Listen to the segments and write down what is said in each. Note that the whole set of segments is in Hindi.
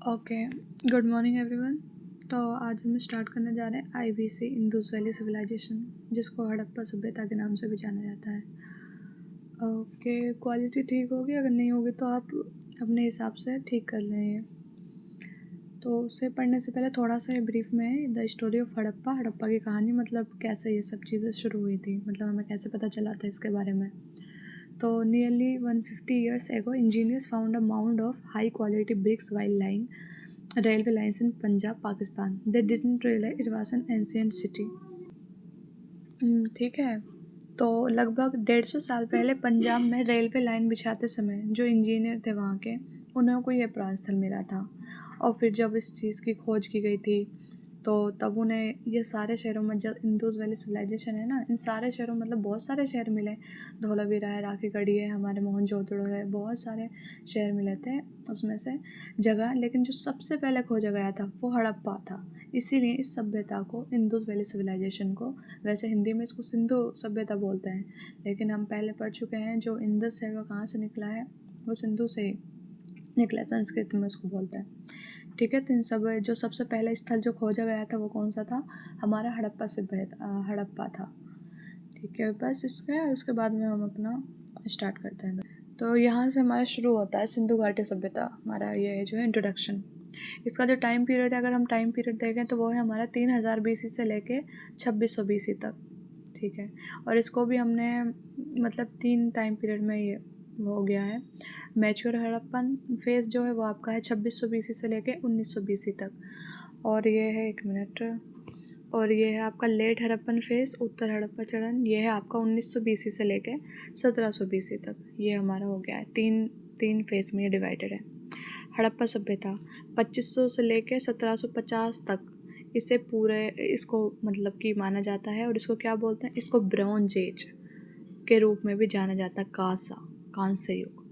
Okay, good morning everyone. तो आज हम स्टार्ट करने जा रहे हैं आईबीसी इंदुस वैली सिविलाइजेशन, जिसको हड़प्पा सभ्यता के नाम से भी जाना जाता है। ओके, क्वालिटी ठीक होगी, अगर नहीं होगी तो आप अपने हिसाब से ठीक कर लें ये। तो उसे पढ़ने से पहले थोड़ा सा ब्रीफ में द स्टोरी ऑफ हड़प्पा की कहानी, मतलब कैसे ये सब चीज़ें शुरू हुई थी, मतलब हमें कैसे पता चला था इसके बारे में। तो nearly 150 years ago, engineers found a mound of high quality bricks while laying railway lines in Punjab, Pakistan. They didn't realize it was an ancient city. ठीक है। तो लगभग 150 साल पहले पंजाब में रेलवे लाइन बिछाते समय जो इंजीनियर थे वहाँ के, उन्हें कोई ये स्थल मिला था। और फिर जब इस चीज़ की खोज की गई थी तो तब उन्हें ये सारे शहरों में, जो इंदुस वैली सिविलाइजेशन है ना, इन सारे शहरों मतलब बहुत सारे शहर मिले। धोलावीरा है, राखीगढ़ी है, हमारे मोहनजोदड़ो है, बहुत सारे शहर मिले थे उसमें से जगह। लेकिन जो सबसे पहले खोजा गया था वो हड़प्पा था। इसीलिए इस सभ्यता को, इंदुस वैली सिविलाइजेशन को, वैसे हिंदी में इसको सिंधु सभ्यता बोलते हैं, लेकिन हम पहले पढ़ चुके हैं जो इंदस है वो कहाँ से निकला है, वो सिंधु से ही निकला, संस्कृत में उसको बोलते हैं। ठीक है। तो इन सब जो सबसे पहला स्थल जो खोजा गया था वो कौन सा था, हमारा हड़प्पा था। ठीक है, बस इसका उसके बाद में हम अपना स्टार्ट करते हैं। तो यहाँ से हमारा शुरू होता है सिंधु घाटी सभ्यता। हमारा ये जो है इंट्रोडक्शन। इसका जो टाइम पीरियड है, अगर हम टाइम पीरियड देखें तो वो है हमारा 3000 BC से लेके 2600 BC तक। ठीक है। और इसको भी हमने मतलब 3 टाइम पीरियड में ये वो हो गया है। मैच्योर हड़प्पन फेज़ जो है वो आपका है 2600 BC से लेके 1900 BC तक। और ये है, एक मिनट, और ये है आपका लेट हड़प्पन फेज़, उत्तर हड़प्पा चरण, ये है आपका 1900 BC से लेके 1700 BC तक। ये हमारा हो गया है, तीन फेज़ में ये डिवाइडेड है। हड़प्पा सभ्यता 2500 से लेके 1750 तक इसको मतलब कि माना जाता है। और इसको क्या बोलते हैं, इसको ब्रॉन्ज एज के रूप में भी जाना जाता है, कांस्य युग।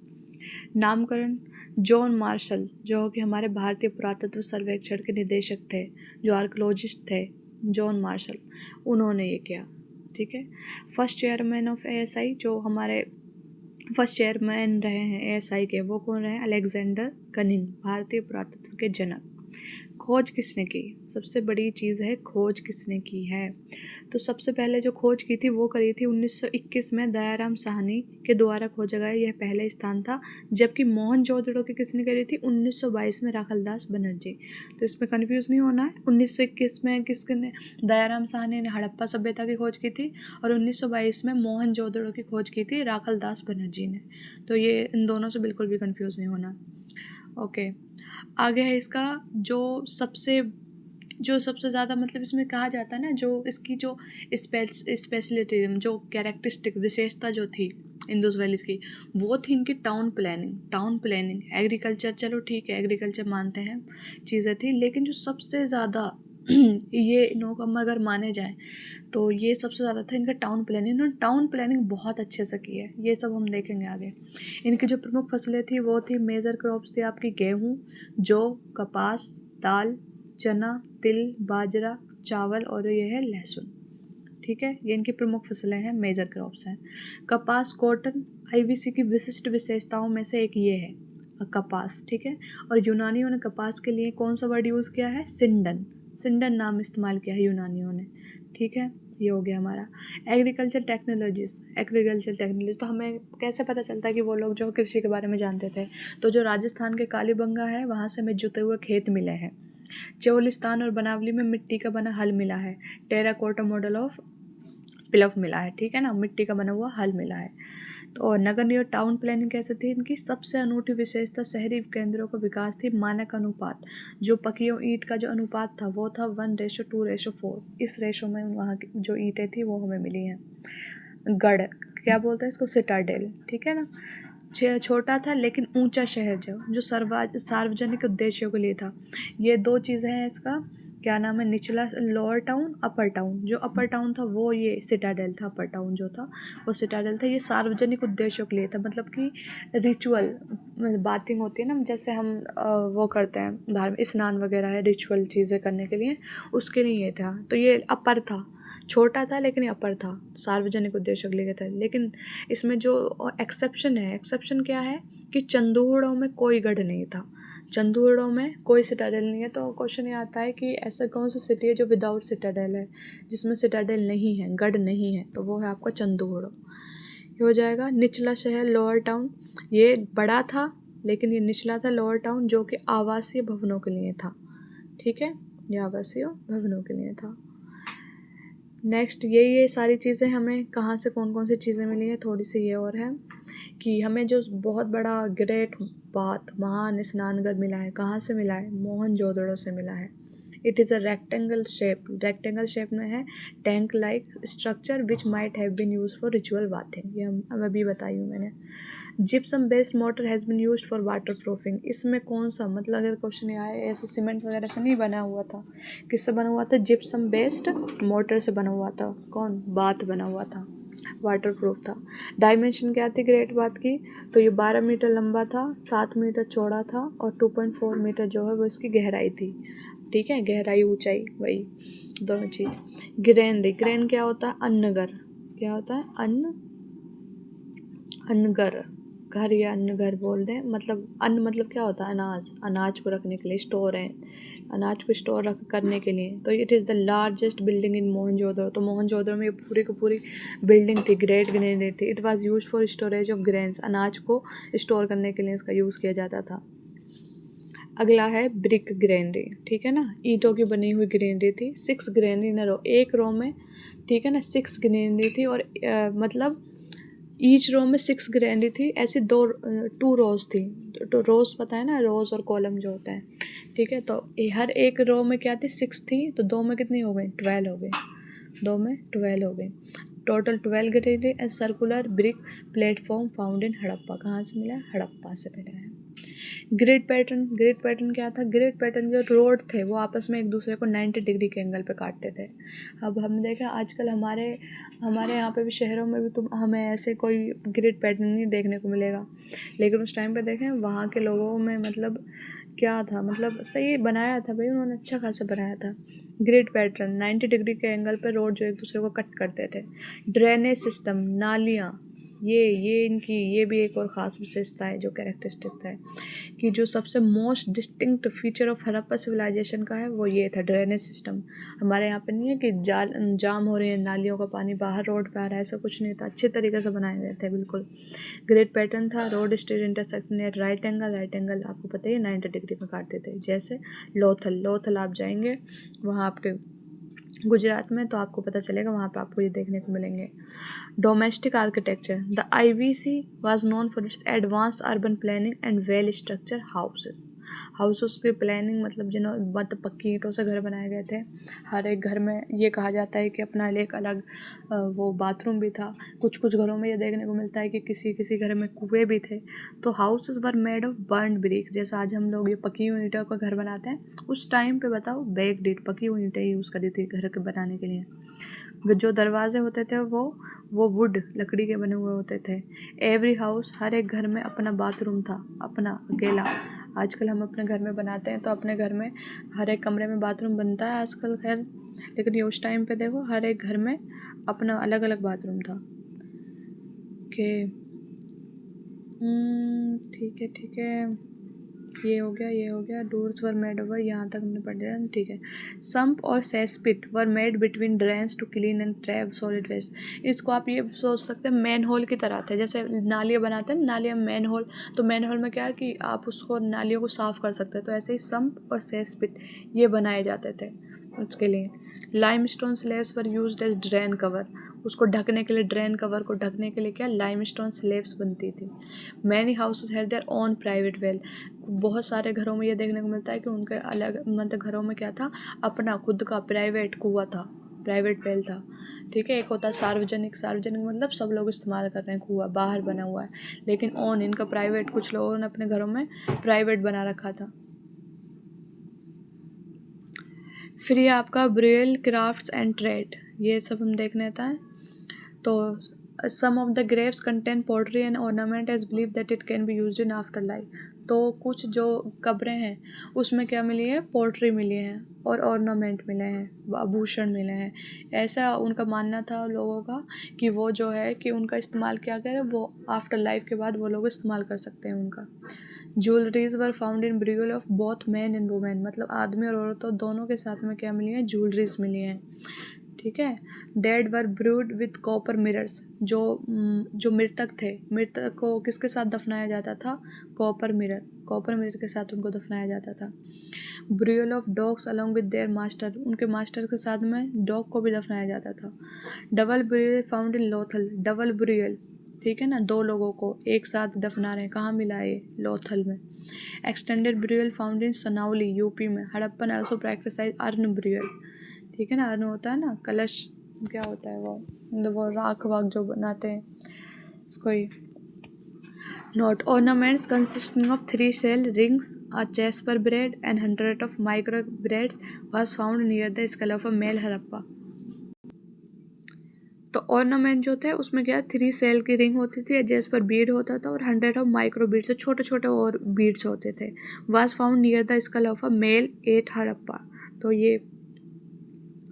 नामकरण जॉन मार्शल, जो कि हमारे भारतीय पुरातत्व सर्वेक्षण के निदेशक थे, जो आर्कियोलॉजिस्ट थे, जॉन मार्शल, उन्होंने ये किया। ठीक है। फर्स्ट चेयरमैन ऑफ ASI, जो हमारे फर्स्ट चेयरमैन रहे हैं ASI के, वो कौन रहे, अलेक्जेंडर कनिंग, भारतीय पुरातत्व के जनक। खोज किसने की, सबसे बड़ी चीज़ है खोज किसने की है। तो सबसे पहले जो खोज की थी वो करी थी 1921 में दयाराम साहनी के द्वारा खोजा गया, यह पहला स्थान था। जबकि मोहनजोदड़ो की किसने करी थी, 1922 में राखलदास बनर्जी। तो इसमें कंफ्यूज नहीं होना है। 1921 में किसने, दयाराम साहनी ने हड़प्पा सभ्यता की खोज की थी, और 1922 में मोहनजोदड़ो की खोज की थी राखलदास बनर्जी ने। तो ये इन दोनों से बिल्कुल भी कंफ्यूज नहीं होना। ओके, आगे है इसका जो सबसे ज़्यादा, मतलब इसमें कहा जाता है ना, जो इसकी जो स्पेशलिटी, जो कैरेक्टरिस्टिक विशेषता जो थी इंदुस वैलीज की, वो थी इनकी टाउन प्लानिंग। एग्रीकल्चर, चलो ठीक है, एग्रीकल्चर मानते हैं चीज़ें थी, लेकिन जो सबसे ज़्यादा ये इनों का अगर माने जाए तो ये सबसे ज़्यादा था इनका टाउन प्लानिंग। इन्होंने टाउन प्लानिंग बहुत अच्छे से की है, ये सब हम देखेंगे आगे। इनकी जो प्रमुख फसलें थी वो थी, मेजर क्रॉप्स थी आपकी गेहूँ, जौ, कपास, दाल, चना, तिल, बाजरा, चावल, और ये है लहसुन। ठीक है, ये इनकी प्रमुख फसलें हैं, मेजर क्रॉप्स हैं। कपास, कॉटन, IBC की विशिष्ट विशेषताओं में से एक ये है कपास। ठीक है। और यूनानियों ने कपास के लिए कौन सा वर्ड यूज़ किया है, सिंडन नाम इस्तेमाल किया है यूनानियों ने। ठीक है, ये हो गया हमारा। एग्रीकल्चर टेक्नोलॉजी, तो हमें कैसे पता चलता है कि वो लोग जो कृषि के बारे में जानते थे। तो जो राजस्थान के कालीबंगा है, वहाँ से हमें जुते हुए खेत मिले हैं। चौलिस्तान और बनावली में मिट्टी का बना हल मिला है। टेराकोटा मॉडल ऑफ पिलफ मिला है। ठीक है ना, मिट्टी का बना हुआ हल मिला है। तो नगर निगम टाउन प्लानिंग कैसे थी, इनकी सबसे अनूठी विशेषता शहरी केंद्रों का विकास थी। मानक अनुपात, जो पकियों ईंट का जो अनुपात था वो था 1:2:4। इस रेशो में वहाँ की जो ईंटें थी वो हमें मिली हैं। गढ़, क्या बोलते हैं इसको, सिटाडेल। ठीक है ना, छोटा था लेकिन ऊंचा शहर जो सार्वजनिक उद्देश्यों के लिए था। ये दो चीज़ें हैं इसका, क्या नाम है, निचला लोअर टाउन, अपर टाउन। जो अपर टाउन था वो ये सिटाडेल था, अपर टाउन जो था वो सिटाडेल था। ये सार्वजनिक उद्देश्यों के लिए था, मतलब कि रिचुअल बातिंग होती है ना, जैसे हम वो करते हैं धार्मिक स्नान वगैरह है, रिचुअल चीज़ें करने के लिए, उसके लिए ये था। तो ये अपर था, छोटा था लेकिन ये अपर था, सार्वजनिक उद्देश्यों के लिए था। लेकिन इसमें जो एक्सेप्शन क्या है कि चंदूड़ों में कोई गढ़ नहीं था, चंदूड़ों में कोई सिटाडेल नहीं है। तो क्वेश्चन ये आता है कि ऐसा कौन सी सिटी है जो विदाउट सिटाडेल है, जिसमें सिटाडेल नहीं है, गढ़ नहीं है, तो वो है आपका चंदूड़ो। ये हो जाएगा। निचला शहर लोअर टाउन, ये बड़ा था लेकिन ये निचला था लोअर टाउन, जो कि आवासीय भवनों के लिए था। ठीक है, ये आवासीय भवनों के लिए था। नेक्स्ट ये सारी चीज़ें हमें कहाँ से कौन कौन सी चीज़ें मिली है, थोड़ी सी ये और है कि हमें जो बहुत बड़ा ग्रेट बाथ महान स्नानघर मिला है, कहाँ से मिला है, मोहनजोदड़ो से मिला है। It is a rectangle shape में है, tank like structure which might have been use for ritual bathing, ये हम अभी बताई हूँ मैंने। Gypsum based mortar has been used for waterproofing, इसमें कौन सा, मतलब अगर क्वेश्चन ये आए, ऐसे सीमेंट वगैरह से नहीं बना हुआ था, किससे बना हुआ था, जिप्सम बेस्ड मोटर से बना हुआ था। कौन, बाथ बना हुआ था, वाटर प्रूफ था। डायमेंशन क्या थी ग्रेट बाथ की, तो ये 12 मीटर लंबा था, 7 मीटर चौड़ा था और 2.4 मीटर जो है वो इसकी गहराई थी। ठीक है, गहराई ऊंचाई वही दोनों चीज़। ग्रेन क्या होता है, अन्नगर, क्या होता है, अन्नगर, घर या अन्न घर बोल दें, मतलब अन्न मतलब क्या होता है, अनाज को रखने के लिए, स्टोर है, अनाज को स्टोर करने के लिए। तो it is the largest building in Mohenjodaro, तो मोहनजोदड़ो में ये पूरी की पूरी बिल्डिंग थी, ग्रेट ग्रेनरी थी। It was used for storage of grains, अनाज को स्टोर करने के लिए इसका यूज़ किया जाता था। अगला है ब्रिक ग्रेनरी, ठीक है ना, ईंटों की बनी हुई ग्रेनरी थी। 6 ग्रेनरी इन रो, एक रो में, ठीक है ना, 6 ग्रेनरी थी, और मतलब ईच रो में 6 ग्रेनरी थी, ऐसी 2 रोज थी। तो रोज पता है ना, रोज और कॉलम जो होता है, ठीक है। तो हर एक रो में क्या थी, 6 थी, तो 2 में कितनी हो गई, 12 हो गई, 2 में 12 हो गई। Total 12 granary and circular brick platform found in Harappa, कहाँ से मिला, हड़प्पा से मिला है। ग्रिड पैटर्न क्या था, ग्रिड पैटर्न जो रोड थे वो आपस में एक दूसरे को 90 डिग्री के एंगल पे काटते थे। अब हम देखें आजकल हमारे यहाँ पे भी, शहरों में भी तुम हमें ऐसे कोई ग्रिड पैटर्न नहीं देखने को मिलेगा, लेकिन उस टाइम पे देखें वहाँ के लोगों में मतलब क्या था, मतलब सही बनाया था भाई, उन्होंने अच्छा खासा बनाया था। ग्रिड पैटर्न 90 डिग्री के एंगल पे रोड जो एक दूसरे को कट करते थे। ड्रेनेज सिस्टम, नालियाँ, ये इनकी ये भी एक और ख़ास विशेषता है, जो कैरेक्टरिस्टिक है कि जो सबसे most distinctive feature of Harappa civilisation का है वो ये था, ड्रेनेज सिस्टम। हमारे यहाँ पे नहीं है कि जाम हो रही है, नालियों का पानी बाहर रोड पे आ रहा है, ऐसा कुछ नहीं था, अच्छे तरीके से बनाए गए थे बिल्कुल। ग्रिड पैटर्न था, road street intersection at right angle आपको पता ही है 90 डिग्री में काटते थे। जैसे लोथल आप जाएंगे वहाँ आपके गुजरात में, तो आपको पता चलेगा, वहाँ पे आपको ये देखने को मिलेंगे। Domestic architecture, the IVC was known for its advance urban planning and well structure houses की प्लानिंग, मतलब पक्की ईंटों से घर बनाए गए थे। हर एक घर में ये कहा जाता है कि अपना एक अलग वो बाथरूम भी था। कुछ कुछ घरों में ये देखने को मिलता है कि किसी किसी घर में कुएं भी थे। तो houses were made of burned brick, जैसे आज हम लोग ये पकी हुई ईंटों का घर बनाते हैं, उस टाइम पे बताओ बेक्ड ईंट, पकी हुई ईंटें यूज़ करी थी घर के बनाने के लिए। जो दरवाजे होते थे वो वुड, लकड़ी के बने हुए होते थे। एवरी हाउस, हर एक घर में अपना बाथरूम था, अपना अकेला। आजकल हम अपने घर में बनाते हैं तो अपने घर में हर एक कमरे में बाथरूम बनता है आजकल, खैर, लेकिन ये उस टाइम पे देखो हर एक घर में अपना अलग अलग बाथरूम था। ओके, ठीक है, ये हो गया। डोर्स वर मेड ओवर, यहाँ तक हमने पढ़ लिया, ठीक है। सम्प और cesspit were made between drains to clean and trap solid waste. इसको आप ये सोच सकते हैं मैन होल की तरह थे, जैसे नालियाँ बनाते हैं, नालियाँ मैन होल, तो मैन होल में क्या है कि आप उसको नालियों को साफ़ कर सकते हैं, तो ऐसे ही सम्प और सेसपिट ये बनाए जाते थे उसके लिए। Limestone slabs were used as drain cover, उसको ढकने के लिए, ड्रेन कवर को ढकने के लिए क्या लाइमस्टोन स्लेब्स बनती थी। Many houses had their own private well, बहुत सारे घरों में ये देखने को मिलता है कि उनके अलग, मतलब घरों में क्या था, अपना खुद का प्राइवेट कुआं था, प्राइवेट वेल था। ठीक है, एक होता है सार्वजनिक मतलब सब लोग इस्तेमाल कर रहे हैं, कुआं बाहर बना हुआ है, लेकिन ओन इनका प्राइवेट, कुछ लोगों ने अपने घरों में प्राइवेट बना रखा था। फिर ये आपका ब्रियल क्राफ्ट्स एंड ट्रेड, ये सब हम देखने आता है। तो some of the graves contain pottery and ornament as believed that it can be used in afterlife, तो कुछ जो कब्रें हैं उसमें क्या मिली है, पोट्री मिली है और ऑर्नामेंट मिले हैं, आभूषण मिले हैं। ऐसा उनका मानना था लोगों का कि वो जो है कि उनका इस्तेमाल क्या करें, वो आफ्टर लाइफ के बाद वो लोग इस्तेमाल कर सकते हैं उनका। Jewelleries were found in burial of both man and women, मतलब आदमी और औरतों दोनों के साथ में क्या मिली है, ज्वेलरीज मिली हैं। ठीक है। Dead were brood with copper mirrors, जो मृतक थे, मृतक को किसके साथ दफनाया जाता था, कॉपर मिरर के साथ उनको दफनाया जाता था। Burial of dogs along with their master, उनके मास्टर के साथ में डॉग को भी दफनाया जाता था। Double burial found in Lothal, double burial, ठीक है ना, दो लोगों को एक साथ दफना रहे हैं, कहाँ मिला है, लोथल में। एक्सटेंडेड ब्रियल फाउंड इन सनाउली, यूपी में। हड़प्पन आल्सो प्रैक्टिसाइज अर्न ब्रियल, ठीक है ना, अर्न होता है ना, कलश, क्या होता है वो, मतलब वो राख वाख जो बनाते हैं उसको ही। Note, ornaments consisting of 3 shell rings, a jasper braid and 100 of micro braids was found near the skull of a male Harappa. तो ऑर्नामेंट जो थे उसमें क्या, 3 सेल की रिंग होती थी, जेस्पर बीड होता था और 100 ऑफ माइक्रो बीड्स, छोटे छोटे और बीड्स होते थे। Was found near the skull of a male 8 Harappa, तो ये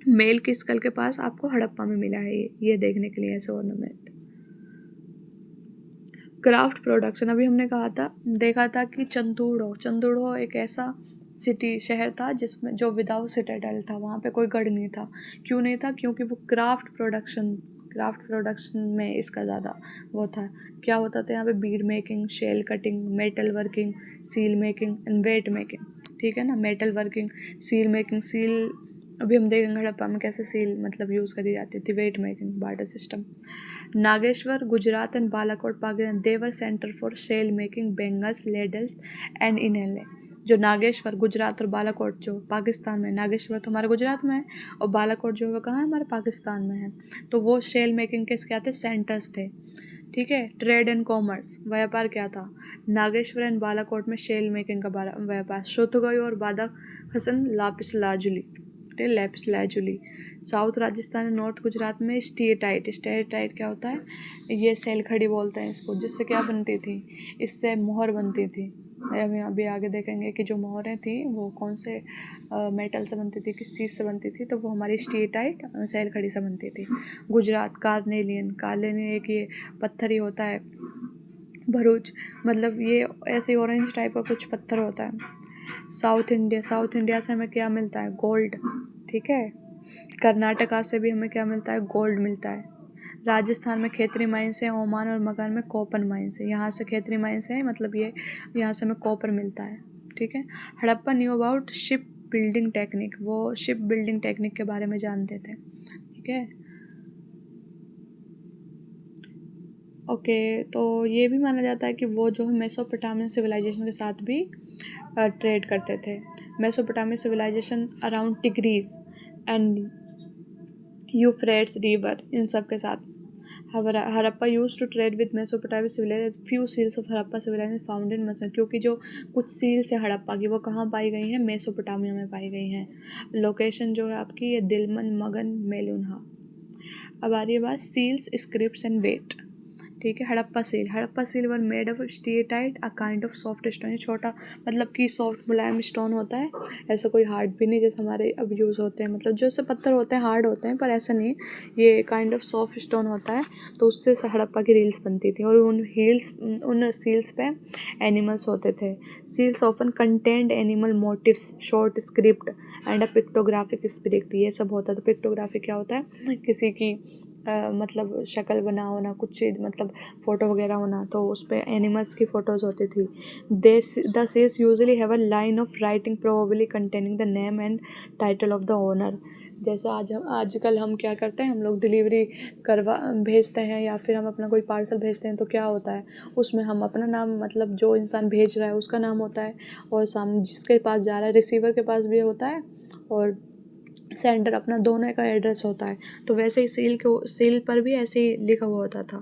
मेल के स्कल के पास आपको हड़प्पा में मिला है ये देखने के लिए ऐसे ऑर्नामेंट। क्राफ्ट प्रोडक्शन, अभी हमने कहा था, देखा था कि चंदूड़ो एक ऐसा सिटी शहर था जिसमें जो विदाउट सिटाडेल था, वहाँ पे कोई गढ़ नहीं था। क्यों नहीं था, क्योंकि वो क्राफ्ट प्रोडक्शन में इसका ज़्यादा वो था। क्या होता था यहाँ पे, bead making, shell cutting, metal working, seal making and weight making, ठीक है ना। Metal working, seal making, seal अभी हम देखेंगे हड़प्पा में कैसे सील मतलब यूज़ करी जाती थी, weight making, barter system. Nageshwar Gujarat and Balakot Pakistan, they were centre for shell making, bangles, ladles and inlay. जो नागेश्वर, गुजरात और बालाकोट जो पाकिस्तान में, नागेश्वर तो हमारे गुजरात में है और बालाकोट जो है कहाँ है, हमारे पाकिस्तान में है। तो वो सेल मेकिंग के क्या थे, सेंटर्स थे, ठीक है। ट्रेड एंड कॉमर्स, व्यापार क्या था, नागेश्वर एंड बालाकोट में शेल मेकिंग का व्यापार। शुतगोई और Badakhshan lapis lazuli. South Rajasthan और नॉर्थ गुजरात में स्टेटाइट क्या होता है, ये सेल खड़ी बोलते हैं इसको, जिससे क्या बनती थी, इससे मोहर बनती थी। हम अभी आगे देखेंगे कि जो मोहरें थी वो कौन से मेटल से बनती थी, किस चीज़ से बनती थी, तो वो हमारी स्टेटाइट सेल खड़ी से बनती थी। गुजरात कार्नेलियन एक ये पत्थर ही होता है, भरूच, मतलब ये ऐसे ऑरेंज टाइप का कुछ पत्थर होता है। साउथ इंडिया से हमें क्या मिलता है, गोल्ड, ठीक है। कर्नाटका से भी हमें क्या मिलता है, गोल्ड मिलता है। राजस्थान में खेतरी माइंस है, ओमान और मकान में कॉपर माइंस है। यहाँ से खेतरी माइंस है, मतलब ये यहाँ से हमें कॉपर मिलता है, ठीक है। Harappa knew about ship building technique, वो शिप बिल्डिंग टेक्निक के बारे में जानते थे, ठीक है। ओके, तो ये भी माना जाता है कि वो जो है मेसोपोटामियन सिविलाइजेशन के साथ भी ट्रेड करते थे। Mesopotamian civilisation around Tigris and Euphrates river, इन सब के साथ। Harappa used to trade with Mesopotamian civilisation, few seals of Harappa civilisation found in Meso, क्योंकि जो कुछ सील्स है हड़प्पा की वो कहाँ पाई गई हैं, मेसोपोटामिया में पाई गई हैं। लोकेशन जो है आपकी ये दिलमन, मगन, मेलुन्हा। अब आ रही है बात सील्स, स्क्रिप्ट्स एंड वेट, ठीक है। Harappa seal were made of steatite, a kind of soft stone, ये छोटा मतलब कि सॉफ्ट मुलायम स्टोन होता है, ऐसा कोई हार्ड भी नहीं जैसे हमारे अब यूज़ होते हैं, मतलब जैसे पत्थर होते हैं हार्ड होते हैं, पर ऐसा नहीं, ये काइंड ऑफ सॉफ्ट स्टोन होता है। तो उससे हड़प्पा की रील्स बनती थी और उन सील्स पे एनिमल्स होते थे। Seals often contained animal motifs, short script and a pictographic script, ये सब होता था। पिक्टोग्राफी क्या होता है, किसी की मतलब शक्ल बना होना, कुछ चीज़ मतलब फ़ोटो वगैरह होना, तो उस पर एनिमल्स की फ़ोटोज़ होती थी। The seals usually have a line of writing probably containing the name and title of the owner. जैसे आजकल हम क्या करते हैं, हम लोग डिलीवरी भेजते हैं या फिर हम अपना कोई पार्सल भेजते हैं, तो क्या होता है उसमें हम अपना नाम, मतलब जो इंसान भेज रहा है उसका नाम होता है और सामने जिसके पास जा रहा है रिसीवर के पास भी होता है और सेंडर अपना, दोनों का एड्रेस होता है। तो वैसे ही सील पर भी ऐसे ही लिखा हुआ होता था।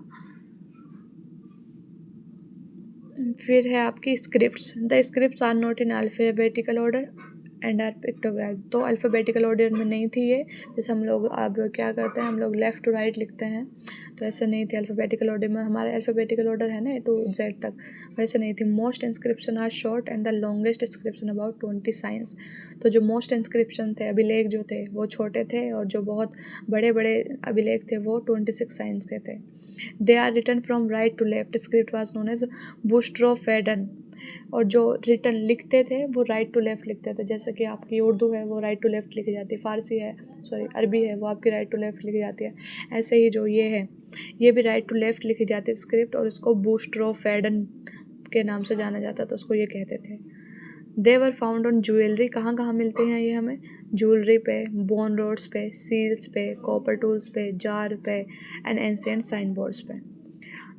फिर है आपकी scripts, the scripts are not in alphabetical order, and are pictograph. तो अल्फ़ाबेटिकल ऑर्डर में नहीं थी ये, जैसे हम लोग अब क्या करते हैं, हम लोग लेफ़्ट टू राइट लिखते हैं, तो ऐसे नहीं थी अल्फ़ाबेटिकल ऑर्डर में। हमारा अल्फ़ाबेटिकल ऑर्डर है ना A to Z तक, वैसे नहीं थी। Most inscription are short and the longest inscription about 20 signs. तो जो मोस्ट इंस्क्रिप्शन थे, अभिलेख जो थे वो छोटे थे, और जो बहुत बड़े बड़े अभिलेख थे वो 26 साइंस के थे। They are written from right to left. Script was known as boustrophedon. और जो रिटन लिखते थे वो राइट टू लेफ़्ट लिखते थे, जैसे कि आपकी उर्दू है वो राइट टू लेफ़्ट लिखी जाती है, फ़ारसी है अरबी है वो आपकी राइट टू लेफ़्ट लिखी जाती है। ऐसे ही जो ये है ये भी राइट टू लेफ़्ट लिखी जाती है स्क्रिप्ट, और उसको बूस्ट्रोफेडन के नाम से जाना जाता था, उसको ये कहते थे। They were found on jewellery. कहाँ कहाँ मिलते हैं ये हमें? ज्वेलरी पे, बोन रोड्स पे, सील्स पे, कॉपर टूल्स पे, जार पे एंड एंशिएंट साइन बोर्ड्स पे।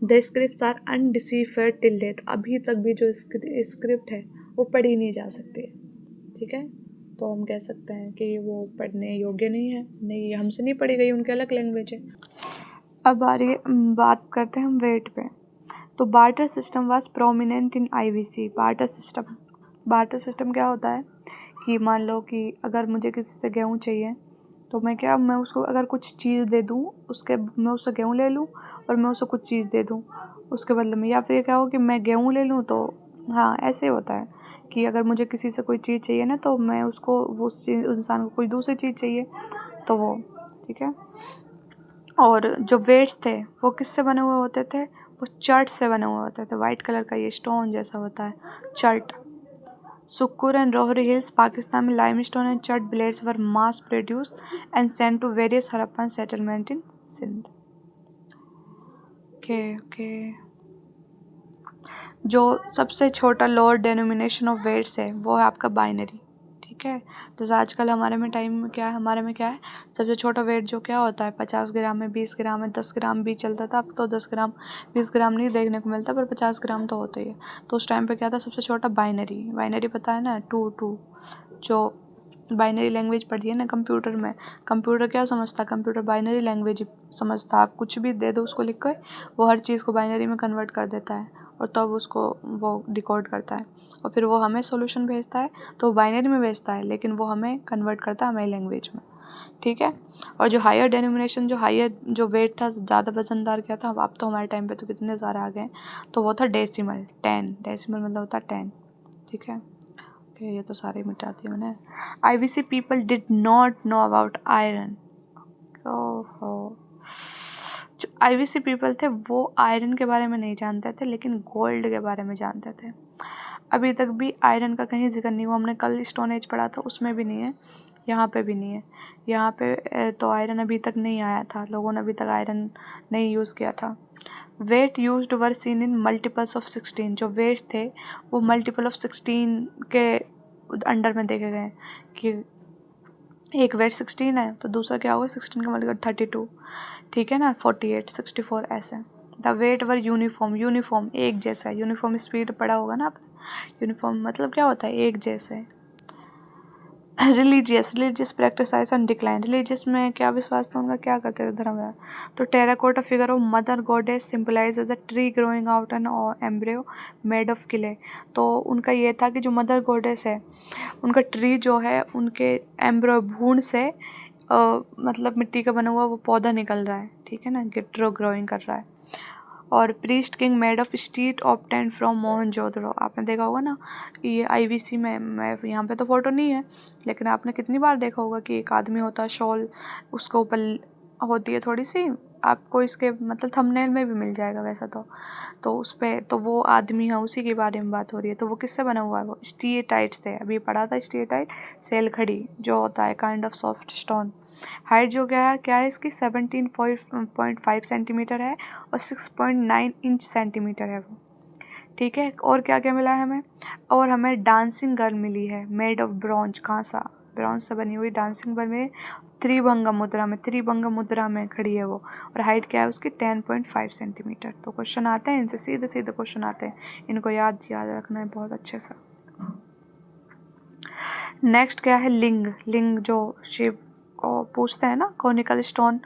The script are undeciphered till date. अभी तक भी जो स्क्रिप्ट है वो पढ़ी नहीं जा सकती है, ठीक है। तो हम कह सकते हैं कि वो पढ़ने योग्य नहीं है, नहीं ये हमसे नहीं पढ़ी गई, उनके अलग लैंग्वेज है। अब आ रही है बात करते हैं हम वेट पे। तो barter system was prominent in IVC। Barter system क्या होता है कि मान लो कि अगर मुझे किसी से गेहूँ चाहिए, तो मैं उसको अगर कुछ चीज़ दे दूँ, मैं उससे गेहूँ ले लूँ और मैं उसको कुछ चीज़ दे दूँ उसके बदले में, या फिर क्या हो कि मैं गेहूँ ले लूँ। तो हाँ, ऐसे होता है कि अगर मुझे किसी से कोई चीज़ चाहिए ना, तो मैं उसको उस इंसान को कोई दूसरी चीज़ चाहिए, तो वो ठीक है। और जो वेट्स थे वो किससे बने हुए होते थे? वो चर्ट से बने हुए होते थे। वाइट कलर का ये स्टोन जैसा होता है, chert. Sukkur and Rohri hills, Pakistan में limestone and chert blades were mass produce and sent to various Harappan settlement in Sindh. Okay. जो सबसे छोटा लोअर डेनोमिनेशन ऑफ वेट्स है वो है आपका बाइनरी, ठीक है। तो आजकल हमारे में क्या है, सबसे छोटा वेट जो क्या होता है 50 ग्राम में, 20 ग्राम में, 10 ग्राम भी चलता था। अब तो 10 ग्राम 20 ग्राम नहीं देखने को मिलता, पर 50 ग्राम तो होता ही है। तो उस टाइम पे क्या था, सबसे छोटा बाइनरी पता है ना, 2 जो बाइनरी लैंग्वेज पढ़ी है ना कंप्यूटर में, कंप्यूटर क्या समझता है, कंप्यूटर बाइनरी लैंग्वेज समझता है। आप कुछ भी दे दो उसको लिख कर, वो हर चीज़ को बाइनरी में कन्वर्ट कर देता है, और तब उसको वो डिकोड करता है, और फिर वो हमें सॉल्यूशन भेजता है। तो वो बाइनरी में भेजता है, लेकिन वो हमें कन्वर्ट करता है हमारी लैंग्वेज में, ठीक है। और जो हायर डेनोमिनेशन, जो वेट था, ज़्यादा वजनदार क्या था, अब तो हमारे टाइम पे तो कितने सारे आ गए, तो वो था डेसिमल 10। डेसिमल मतलब होता है 10, ठीक है। ओके, ये तो सारे मिटा दिए मैंने। IVC people did not know about iron. जो IVC पीपल थे वो आयरन के बारे में नहीं जानते थे, लेकिन गोल्ड के बारे में जानते थे। अभी तक भी आयरन का कहीं जिक्र नहीं हुआ। हमने कल स्टोन एज पढ़ा था, उसमें भी नहीं है, यहाँ पे भी नहीं है। यहाँ पे तो आयरन अभी तक नहीं आया था, लोगों ने अभी तक आयरन नहीं यूज़ किया था। Weight used were seen in multiples of 16। जो वेट थे वो मल्टीपल ऑफ 16 के अंडर में देखे गए, कि एक वेट 16 है तो दूसरा क्या होगा, 16 का मल्टीपल 32, ठीक है ना, 48, 64 ऐसे। द वेट वर यूनिफॉर्म एक जैसा है। यूनिफॉर्म स्पीड पढ़ा होगा ना आपने, यूनिफॉर्म मतलब क्या होता है, एक जैसे। Religious practice on decline. Religious में क्या विश्वास था उनका, क्या करते थे धर्म में। तो terracotta figure of mother goddess symbolised as a tree growing out an embryo made of clay. तो उनका ये था कि जो मदर गॉडेस है उनका ट्री जो है उनके एम्ब्रियो भ्रूण से मतलब मिट्टी का बना हुआ वो पौधा निकल रहा है, ठीक है ना, ग्रोइंग कर रहा है। और priest king made of steatite obtain from Mohenjodaro. आपने देखा होगा ना, ये IVC में, मैं यहाँ पे तो फ़ोटो नहीं है, लेकिन आपने कितनी बार देखा होगा कि एक आदमी होता है, शॉल उसके ऊपर होती है थोड़ी सी, आपको इसके मतलब थंबनेल में भी मिल जाएगा वैसा तो उस पर तो वो आदमी है, उसी के बारे में बात हो रही है। तो वो किससे बना हुआ है, वो स्टीएटाइट से। अभी पढ़ा था स्टीएटाइट, सेल खड़ी जो होता है, kind of soft stone. Height जो क्या है इसकी 17.5 सेंटीमीटर है, और 6.9 इंच सेंटीमीटर है वो, ठीक है। और क्या क्या मिला है हमें, और हमें डांसिंग गर्ल मिली है मेड ऑफ ब्रॉन्ज। कहाँ सा, ब्रॉन्ज से बनी हुई डांसिंग गर्ल में त्रिभंग मुद्रा में खड़ी है वो। और हाइट क्या है उसकी 10.5 सेंटीमीटर। तो क्वेश्चन आते हैं इनसे, सीधे सीधे क्वेश्चन आते हैं, इनको याद रखना है बहुत अच्छे से। नेक्स्ट क्या है, लिंग जो शिव को पूछते हैं ना, conical stone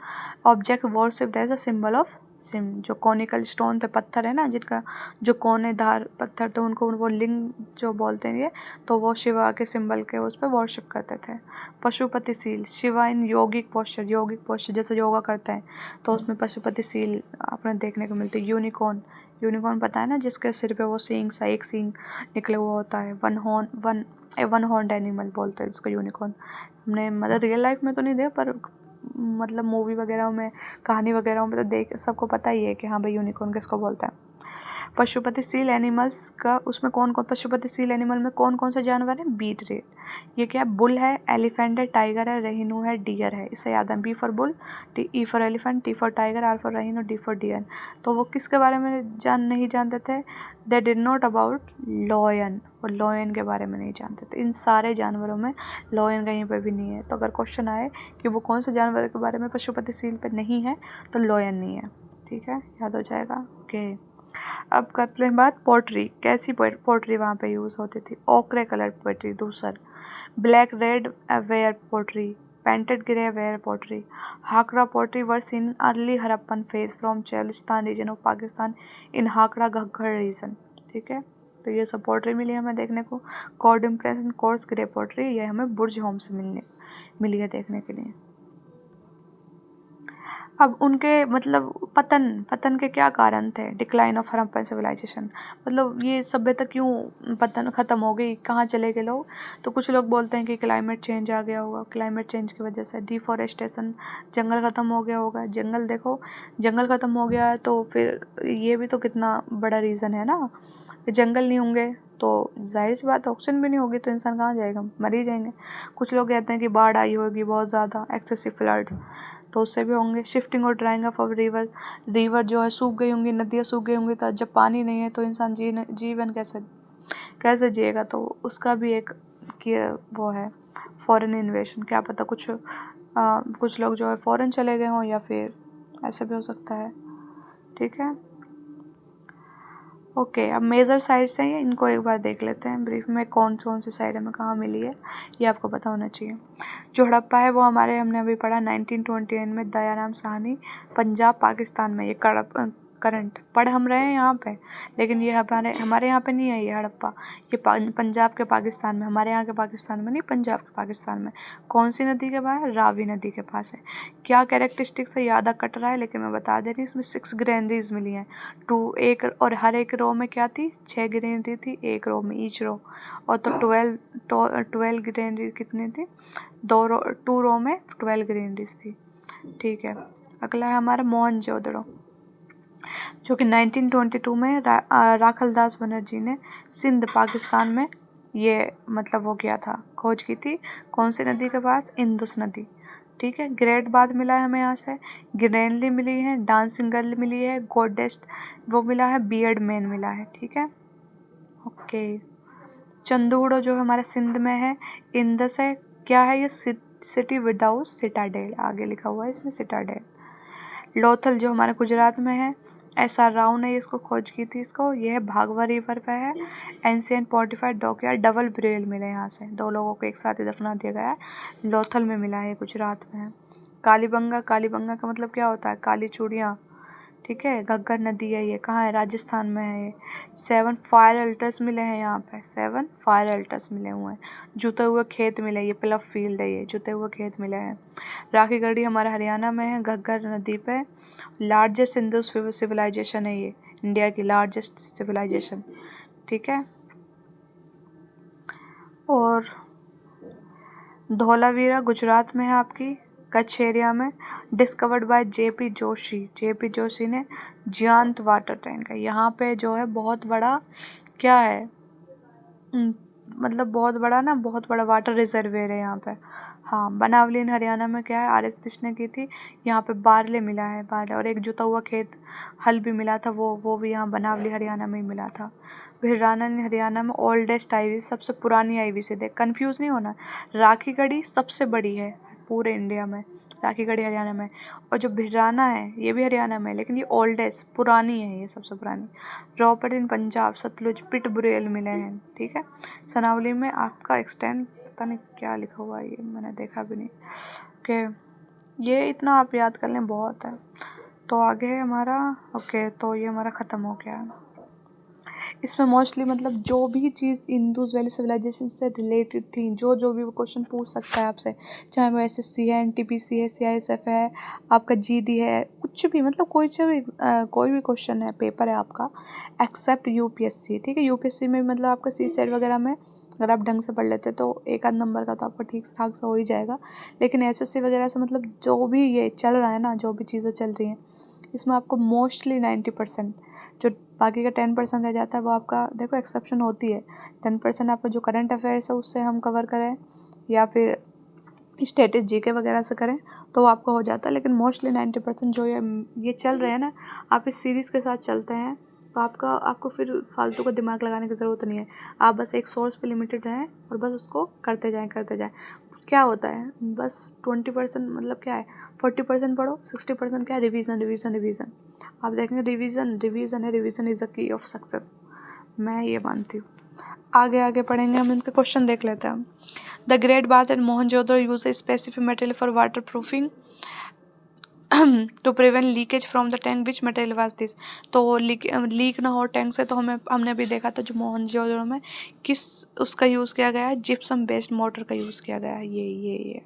object worshipped as a symbol of सिम जो कॉनिकल स्टोन थे, पत्थर है ना जिनका जो कोनेदार पत्थर थे, उनको वो लिंग जो बोलते हैं ये, तो वो शिवा के सिंबल के उस पर वर्शिप करते थे। पशुपति सील, शिवा इन यौगिक पोस्चर जैसे योगा करते हैं तो उसमें पशुपति सील आपने देखने को मिलती है। यूनिकॉर्न, यूनिकॉर्न पता है ना, जिसके सिर पे वो सींग एक सींग निकले हुआ होता है। वन हॉर्न एनिमल बोलते हैं जिसको यूनिकॉर्न। हमने मतलब रियल लाइफ में तो नहीं देखा, पर मतलब मूवी वगैरह में, कहानी वगैरह में तो देख सबको पता ही है कि हाँ भाई यूनिकॉर्न किसको बोलता है। पशुपति सील एनिमल्स का उसमें कौन कौन, पशुपति सील एनिमल में कौन कौन से जानवर हैं? बीट रेट, ये क्या है? बुल है, एलिफेंट है, टाइगर है, रेहिनू है, डियर है। इसे याद है, B for bull, E for elephant, T for tiger, R for rhino, D for deer. तो वो किसके बारे में नहीं जानते थे? They did not about lion, वो लॉयन के बारे में नहीं जानते थे। इन सारे जानवरों में लॉयन कहीं पर भी नहीं है। तो अगर क्वेश्चन आए कि वो कौन से जानवर के बारे में पशुपति सील पे नहीं है, तो लॉयन नहीं है। ठीक है, याद हो जाएगा। ओके, अब करते हैं बात पोट्री। कैसी पोट्री वहाँ पे यूज़ होती थी? ओकरे कलर पोट्री, दूसर, black red ware pottery, painted grey ware pottery, Hakra pottery were seen early Harappan phase from Cholistan region of Pakistan in Hakra Ghaggar region. ठीक है, तो ये सब पोट्री मिली हमें देखने को। Cord impression coarse grey pottery, ये हमें बुर्ज होम से मिली है देखने के लिए। अब उनके मतलब पतन के क्या कारण थे? डिक्लाइन ऑफ हड़प्पन सिविलाइजेशन, मतलब ये सभ्यता क्यों पतन ख़त्म हो गई, कहाँ चले गए लोग? तो कुछ लोग बोलते हैं कि क्लाइमेट चेंज आ गया होगा, क्लाइमेट चेंज की वजह से डिफॉरेस्टेशन, जंगल ख़त्म हो गया होगा। जंगल देखो, जंगल ख़त्म हो गया है तो फिर ये भी तो कितना बड़ा रीज़न है ना, कि जंगल नहीं होंगे तो जाहिर सी बात ऑक्सीजन भी नहीं होगी तो इंसान कहाँ जाएगा, मर ही जाएंगे। कुछ लोग कहते हैं कि बाढ़ आई होगी बहुत ज़्यादा, एक्सेसिव फ्लड, तो उससे भी होंगे। शिफ्टिंग और ड्राइंग ऑफ रिवर जो है सूख गई होंगी, नदियाँ सूख गई होंगी, तो जब पानी नहीं है तो इंसान जीवन कैसे जिएगा? तो उसका भी एक वो है फॉरेन इन्वेशन, क्या पता कुछ लोग जो है फॉरेन चले गए हों या फिर ऐसे भी हो सकता है। ठीक है, ओके, अब मेजर साइट्स हैं ये, इनको एक बार देख लेते हैं ब्रीफ में, कौन सी साइड हमें कहाँ मिली है ये आपको पता होना चाहिए। जो हड़प्पा है वो हमने अभी पढ़ा 1921 में, दयाराम साहनी, पंजाब पाकिस्तान में। ये करंट पढ़ हम रहे हैं यहाँ पे, लेकिन ये हमारे यहाँ पे नहीं है ये हड़प्पा, ये पंजाब के पाकिस्तान में, हमारे यहाँ के पाकिस्तान में नहीं, पंजाब के पाकिस्तान में। कौन सी नदी के पास है? रावी नदी के पास है। क्या कैरेक्टरिस्टिक्स है? यादा कट रहा है लेकिन मैं बता दे रही हूँ, इसमें 6 ग्रेनरीज मिली हैं, एक, और हर एक रो में क्या थी? 6 ग्रेनरी थी एक रो में, ईच रो। और तो 12 ग्रेनरी कितनी थी? 2 रो में 12 ग्रेनरीज थी। ठीक है, अगला है हमारा मोहनजोदड़ो, जो कि 1922 में राखलदास बनर्जी ने सिंध पाकिस्तान में ये मतलब वो किया था, खोज की थी। कौन सी नदी के पास? इंदुस नदी। ठीक है, ग्रेट बाथ मिला है हमें यहाँ से, ग्रेनली मिली है, डांसिंग गर्ल मिली है, गोडेस्ट वो मिला है, बियर्ड मैन मिला है। ठीक है, ओके। चंदूड़ो जो हमारे सिंध में है, इंदस है, क्या है ये? सिटी विदाउट सिटाडेल, आगे लिखा हुआ है इसमें सिटाडेल। लोथल जो हमारे गुजरात में है, SR राव ने इसको खोज की थी इसको, यह है भागवा रिवर पे है। Ancient fortified dockyard, double Braille मिले यहाँ से, 2 लोगों को एक साथ ही दफना दिया गया है, लोथल में मिला है, गुजरात में है। कालीबंगा का मतलब क्या होता है? काली चूड़ियाँ। ठीक है, घग्गर नदी है, ये कहाँ है? राजस्थान में है ये। 7 फायर अल्टर्स मिले हैं यहाँ पे, 7 फायर अल्टर्स मिले हुए हैं। जुते हुए खेत मिले, ये प्लव फील्ड है, ये जुते हुए खेत मिले हैं। राखी गढ़ी हमारे हरियाणा में है, घग्गर नदी पे। लार्जेस्ट इंडस सिविलाइजेशन है ये, इंडिया की लार्जेस्ट सिविलाइजेशन। ठीक है, और धौलावीरा गुजरात में है आपकी, कच्छ एरिया में। डिस्कवर्ड बाय जेपी जोशी ने जियांत वाटर टैंक है यहाँ पे, जो है बहुत बड़ा क्या है, मतलब बहुत बड़ा वाटर रिजर्वेयर है यहाँ पे। हाँ, बनावलीन हरियाणा में क्या है? RS बिश ने की थी, यहाँ पे बारले मिला है, बारले, और एक जुता हुआ खेत हल भी मिला था, वो भी यहाँ बनावली हरियाणा में ही मिला था। भिराना हरियाणा में ओल्डेस्ट आईवी, सबसे पुरानी आईवी से देख, कंफ्यूज नहीं होना। राखी गढ़ी सबसे बड़ी है पूरे इंडिया में, राखी गढ़ी हरियाणा में, और जो भिराना है ये भी हरियाणा में है, लेकिन ये ओल्डेस्ट पुरानी है, ये सबसे पुरानी। रॉपट इन पंजाब, सतलुज, पिट बुरेल मिले हैं। ठीक है, सनावली में आपका एक्सटेंड पता नहीं क्या लिखा हुआ है, ये मैंने देखा भी नहीं। ओके, ये इतना आप याद कर लें बहुत है। तो आगे है हमारा, ओके, तो ये हमारा ख़त्म हो गया। इसमें मोस्टली मतलब जो भी चीज़ इंडस वैली सिविलाइजेशन से रिलेटेड थी, जो भी वो क्वेश्चन पूछ सकता है आपसे, चाहे वो SSC है, NTPC है, CISF है, आपका GD है, कुछ भी, मतलब कोई भी क्वेश्चन है, पेपर है आपका, एक्सेप्ट UPSC। ठीक है, UPSC में मतलब आपका CSET वगैरह में अगर आप ढंग से पढ़ लेते तो एक आध नंबर का तो आपका ठीक ठाक से हो ही जाएगा। लेकिन SSC वगैरह से मतलब जो भी ये चल रहा है ना, जो भी चीज़ें चल रही हैं, इसमें आपको मोस्टली 90%, जो बाकी का 10% रह जाता है वो आपका, देखो एक्सेप्शन होती है, 10% आपका जो करंट अफेयर्स है उससे हम कवर करें या फिर स्टेटिस GK वगैरह से करें तो वो आपका हो जाता है। लेकिन मोस्टली 90% जो ये चल रहे हैं ना, आप इस सीरीज़ के साथ चलते हैं तो आपको फिर फालतू का दिमाग लगाने की ज़रूरत नहीं है। आप बस एक सोर्स पे लिमिटेड रहें और बस उसको करते जाएं। क्या होता है, बस 20% मतलब क्या है, 40% पढ़ो, 60% क्या है, रिवीजन। आप देखेंगे revision is the key of success, मैं ये मानती हूँ। आगे पढ़ेंगे हम, इनके क्वेश्चन देख लेते हैं। The great bath and Mohenjodaro use a specific material for waterproofing to prevent leakage from the tank, which material was this. तो लीक ना हो टैंक से, तो हमने अभी देखा था जो मोहनजोदड़ो में किस उसका यूज़ किया गया है, जिप्सम बेस्ड मोटर का यूज़ किया गया है। ये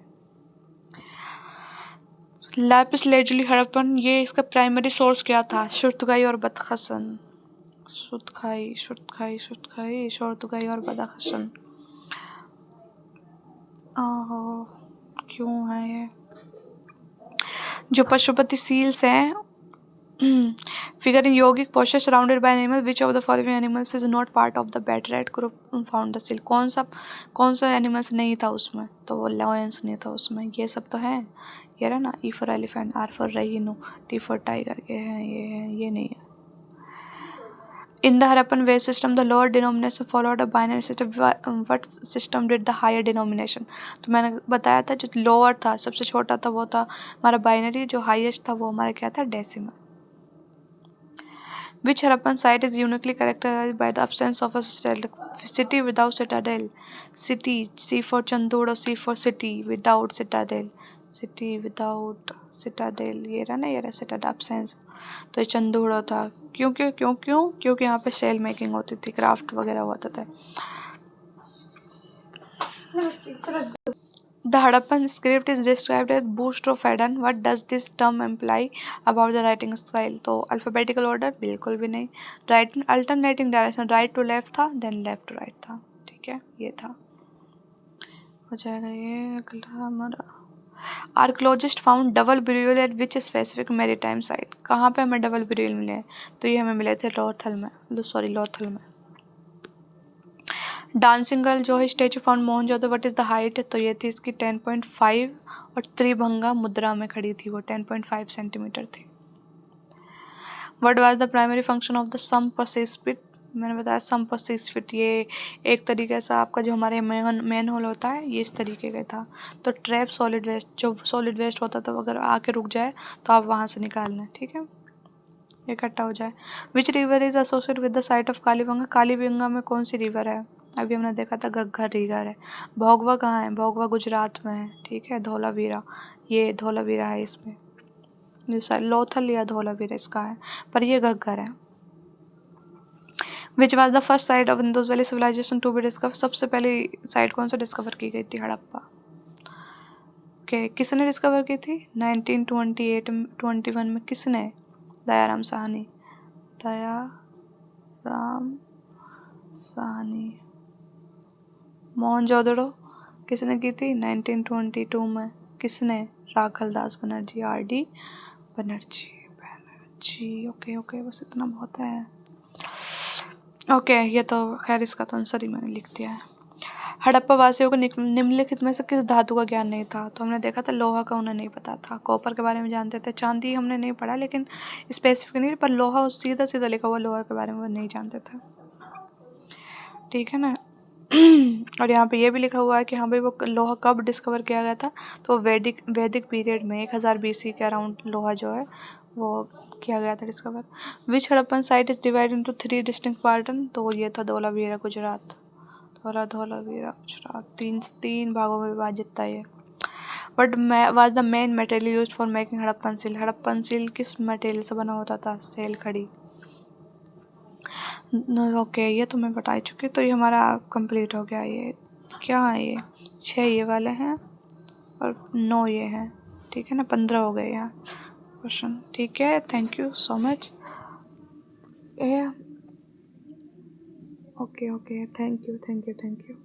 लैपिस लेजुली हड़प्पन, ये इसका प्राइमरी सोर्स क्या था, शुर्तगाई और बदखसन। शुर्तगाई और बदखसन। ओहो, क्यों है ये। जो पशुपति सील्स हैं, figure in yogic posture surrounded by animal, which of the following animals is not part of the बैटरैट ग्रुप फाउंड द सील। कौन सा एनिमल्स नहीं था उसमें, तो वो लायंस नहीं था उसमें। ये सब तो है, ये रहा ना, E for elephant, R for rhino, T for tiger, ये नहीं है। In the Harappan wage system, the lower denomination followed a binary system. What system did the higher denomination? तो मैंने बताया था जो लोअर था, सबसे छोटा था, वो था हमारा बाइनरी, जो हाईएस्ट था वो हमारा क्या था, decimal. Which Harappan site is uniquely characterized by the absence of a city without citadel? City, C for Chandur, C for city, without citadel. City without citadel, ये रहा ना, ये रहा citadel absence, तो ये चंदूड़ो था। क्योंकि यहाँ पे सेल मेकिंग होती थी, क्राफ्ट वगैरह होता था। The Harappan script is described as Boustrophedon. What does this term imply about the writing style? तो alphabetical order बिल्कुल भी नहीं। Writing alternating direction, right to left था, then left to right था। ठीक है, ये था, हो जाएगा ये। अगला हमारा, archaeologist found double burial eight विच स्पेसिफिक मैरीटाइम साइट। कहाँ पे हमें डबल ब्यूरियल मिले हैं, तो ये हमें मिले थे लोथल में। डांसिंग गर्ल जो है statue found Mohenjodaro, what is the height, तो ये थी इसकी 10.5 और त्रिभंगा मुद्रा में खड़ी थी, वो 10.5 सेंटीमीटर थी। What was the primary function of the sump cesspit, मैंने बताया समपसिस्फिट ये एक तरीके से आपका जो हमारे मेन होल होता है, ये इस तरीके का था। तो ट्रैप सॉलिड वेस्ट, जो सॉलिड वेस्ट होता था अगर आके रुक जाए तो आप वहाँ से निकाल लें, ठीक है, इकट्ठा हो जाए। Which river is associated with the site of Kalibangan, Kalibangan में कौन सी रिवर है, अभी हमने देखा था घग्घर रिवर है। भोगवा कहाँ है, भोगवा गुजरात में है, ठीक है। धोलावीरा, ये धोलावीरा है, इसमें जैसा लोथल या धोलावीरा इसका है, पर ये घग्घर है। Which was the first site of Indus valley civilisation to be discover, सबसे पहली साइट कौन सा डिस्कवर की गई थी, हड़प्पा। किसने डिस्कवर की थी, 1921 में, किसने, दयाराम साहनी। मोहनजोदड़ो किसने की थी, 1922 में, किसने, राखलदास बनर्जी, RD बनर्जी। ओके, बस इतना बहुत है। ओके, ये तो खैर इसका तो आंसर ही मैंने लिख दिया है। हड़प्पा वासियों को निम्नलिखित में से किस धातु का ज्ञान नहीं था, तो हमने देखा था लोहा का उन्हें नहीं पता था, कॉपर के बारे में जानते थे, चांदी हमने नहीं पढ़ा लेकिन स्पेसिफिक नहीं, पर लोहा सीधा लिखा हुआ लोहा के बारे में वो नहीं जानते थे, ठीक है ना। और यहाँ पे ये भी लिखा हुआ है कि हाँ भाई वो लोहा कब डिस्कवर किया गया था, तो वैदिक पीरियड में 1000 BC के अराउंड लोहा जो है वो किया गया था discover. Which Harappan site is divide into 3 distinct pattern, तो ये था धोलावीरा गुजरात, धोलावीरा गुजरात, तीन भागों में विभाजित था ये। But was the main material used for making Harappan seal. Harappan seal किस मटेरियल से बना होता था? सेल खड़ी। ओके, ये तो मैं बता ही चुकी, तो ये हमारा कंप्लीट हो गया। ये क्या है? ये 6 ये वाले हैं और 9 ये हैं, ठीक है ना, 15 हो गए यहाँ क्वेश्चन। ठीक है, thank you so much. Okay okay, thank you thank you thank you.